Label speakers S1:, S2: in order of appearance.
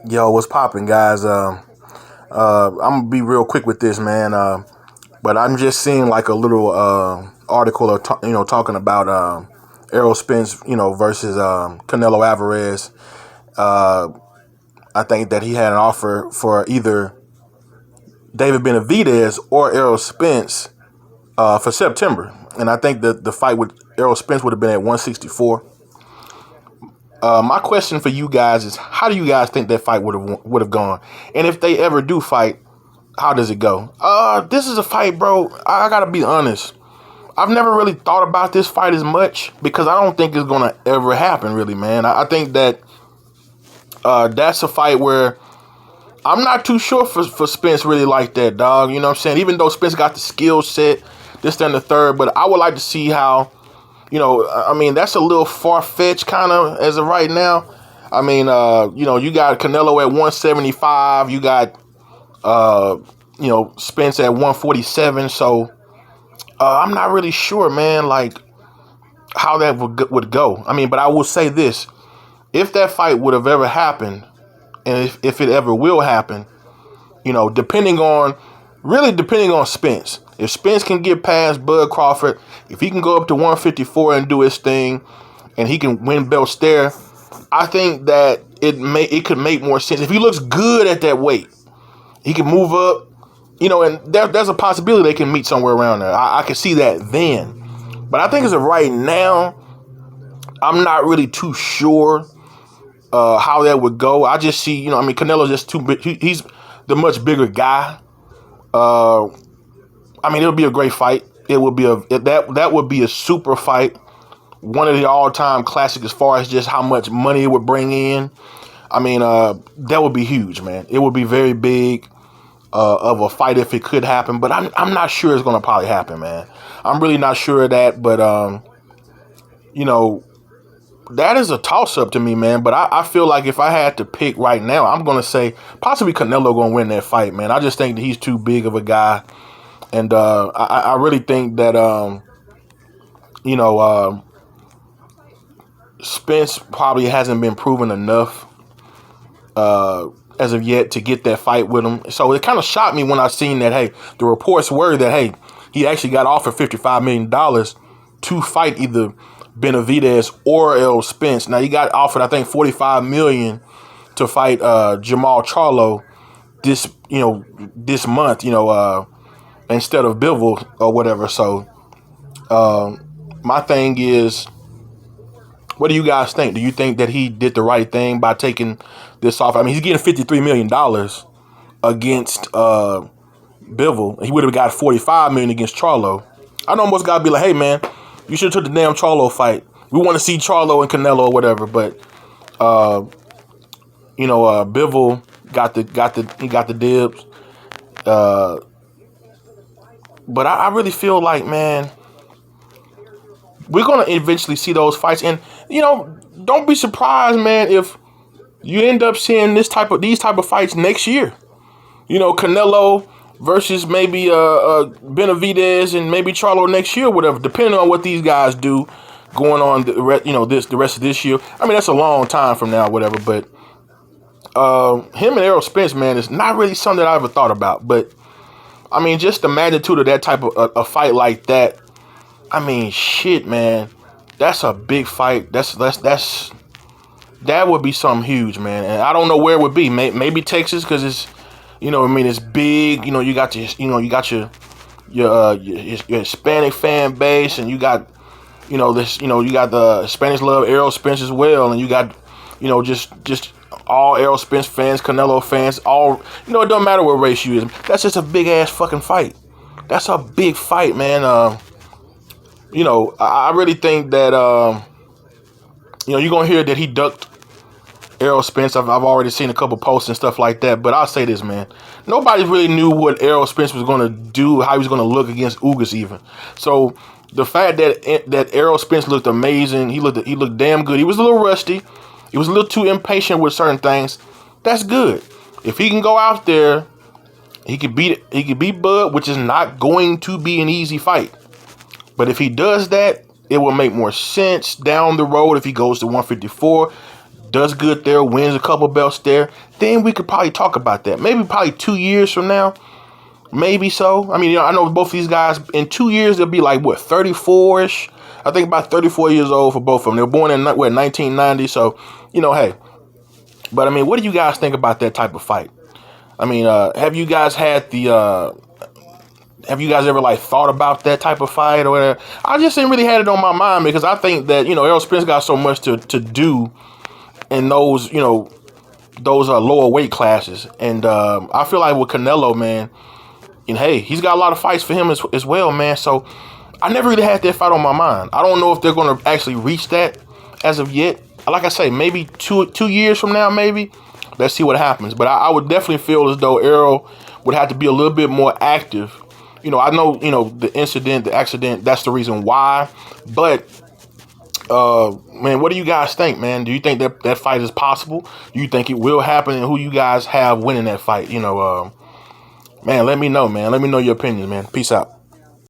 S1: Yo, what's popping, guys? I'm gonna be real quick with this, man. But I'm just seeing like a little article, or talking about Errol Spence, versus Canelo Alvarez. Uh, I think that he had an offer for either David Benavidez or Errol Spence for September, and I think that the fight with Errol Spence would have been at 164. My question for you guys is, how do you guys think that fight would have gone? And if they ever do fight, how does it go? This is a fight, bro. I gotta be honest. I've never really thought about this fight as much because I don't think it's gonna ever happen, really, man. I think that that's a fight where I'm not too sure for Spence really like that, dog. You know what I'm saying? Even though Spence got the skill set, this, and the third, but I would like to see how, I mean, that's a little far-fetched kind of as of right now. I mean, you got Canelo at 175. You got, Spence at 147. So I'm not really sure, man, like how that would go. I mean, but I will say this. If that fight would have ever happened, and if it ever will happen, depending on Spence. If Spence can get past Bud Crawford, if he can go up to 154 and do his thing, and he can win belts there, I think that it could make more sense. If he looks good at that weight, he can move up, and there's a possibility they can meet somewhere around there. I can see that then. But I think as of right now, I'm not really too sure how that would go. I just see, Canelo's just too big. He's the much bigger guy. I mean, it'll be a great fight. It would be that would be a super fight. One of the all-time classic as far as just how much money it would bring in. I mean, that would be huge, man. It would be very big of a fight if it could happen, but I'm not sure it's going to probably happen, man. I'm really not sure of that, but that is a toss-up to me, man. But I feel like if I had to pick right now, I'm going to say possibly Canelo going to win that fight, man. I just think that he's too big of a guy. And I really think that, Spence probably hasn't been proven enough as of yet to get that fight with him. So it kind of shocked me when I seen that, hey, the reports were that, hey, he actually got offered $55 million to fight either Benavidez or Errol Spence. Now, he got offered, I think, $45 million to fight Jamal Charlo this month, instead of Bivol or whatever. So my thing is, what do you guys think? Do you think that he did the right thing by taking this off? I mean, he's getting $53 million against Bivol. He would have got $45 million against Charlo. I know most guys be like, hey, man, you should have took the damn Charlo fight. We want to see Charlo and Canelo or whatever. But, Bivol got the dibs. But I really feel like, man, we're going to eventually see those fights. And, don't be surprised, man, if you end up seeing these type of fights next year. Canelo versus maybe Benavidez and maybe Charlo next year, whatever, depending on what these guys do going on the rest of this year. I mean, that's a long time from now, whatever. But him and Errol Spence, man, is not really something that I ever thought about. But I mean, just the magnitude of that type of a fight like that. I mean, shit, man, that's a big fight. That would be something huge, man. And I don't know where it would be. Maybe Texas, because it's, it's big. You got your Hispanic fan base, and you got, you got the Spanish love Errol Spence as well, and you got, just all Errol Spence fans, Canelo fans, all, it don't matter what race you is. That's just a big ass fucking fight. That's a big fight, man. I really think that, you're going to hear that he ducked Errol Spence. I've already seen a couple posts and stuff like that, but I'll say this, man. Nobody really knew what Errol Spence was going to do, how he was going to look against Ugas even. So the fact that Errol Spence looked amazing, he looked damn good. He was a little rusty. He was a little too impatient with certain things. That's good. If he can go out there, he could beat Bud, which is not going to be an easy fight. But if he does that, it will make more sense down the road if he goes to 154. does good there, wins a couple belts there, then we could probably talk about that. Maybe probably 2 years from now. Maybe so. I mean, I know both these guys, in 2 years, they'll be like, what, 34-ish? I think about 34 years old for both of them. They were born in, 1990. So, hey. But, I mean, what do you guys think about that type of fight? I mean, have you guys ever, like, thought about that type of fight or whatever? I just didn't really had it on my mind because I think that, Errol Spence got so much to do in those, those lower weight classes. And I feel like with Canelo, man, and hey, he's got a lot of fights for him as well, man. So I never really had that fight on my mind. I don't know if they're going to actually reach that as of yet. Like I say, maybe two years from now, maybe. Let's see what happens. But I would definitely feel as though Errol would have to be a little bit more active. I know, the accident, that's the reason why. But, man, what do you guys think, man? Do you think that fight is possible? Do you think it will happen? And who you guys have winning that fight? Man, let me know, man. Let me know your opinions, man. Peace out.